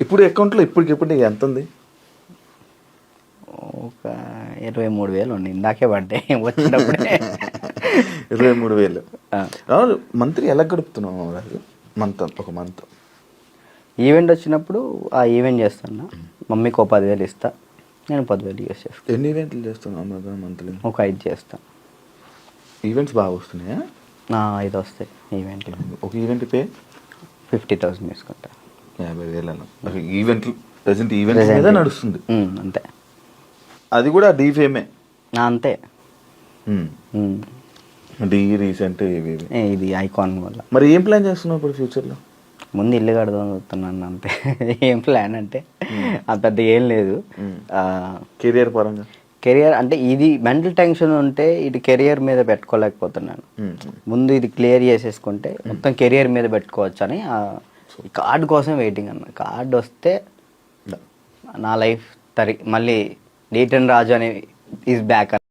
ఇప్పుడు అకౌంట్లో ఇప్పటికిప్పుడు నీకు ఎంత ఉంది? ఒక 23,000 ఉండి ఇందాకే పడ్డాయి వచ్చినప్పుడే. 23,000. రాహుల్, మంత్లీ ఎలా గడుపుతున్నావు రాహుల్? ఒక మంత్ ఈవెంట్ వచ్చినప్పుడు ఆ ఈవెంట్ చేస్తాను. మమ్మీకి ఒక 10,000 ఇస్తా, నేను 10,000 యూస్ చేస్తాను. ఎన్ని ఈవెంట్లు చేస్తున్నావు మంత్లీ? ఒక 5 చేస్తాను. ఈవెంట్స్ బాగా వస్తున్నాయా? 5 వస్తాయి ఈవెంట్లు. ఒక ఈవెంట్ పే 50,000 తీసుకుంటా. 50,000 ఈవెంట్లు ప్రజెంట్ ఈవెంట్ మీద నడుస్తుంది అంతే. అది కూడా డీఫేమే అంతే. డీ రీసెంట్ ఇది ఐకాన్ వల్ల. మరి ఏం ప్లాన్ చేస్తున్నావు ఇప్పుడు ఫ్యూచర్లో? ముందు ఇల్లు కడదాం చూస్తున్నాను అంతే. ఏం ప్లాన్ అంటే అంత పెద్ద ఏం లేదు. కెరియర్ పరంగా కెరియర్ అంటే ఇది మెంటల్ టెన్షన్ ఉంటే ఇది కెరియర్ మీద పెట్టుకోలేకపోతున్నాను. ముందు ఇది క్లియర్ చేసేసుకుంటే మొత్తం కెరియర్ మీద పెట్టుకోవచ్చు అని కార్డు కోసం వెయిటింగ్ అన్న. కార్డు వస్తే నా లైఫ్ మళ్ళీ డీటన్ రాజు అని ఈజ్ బ్యాక్.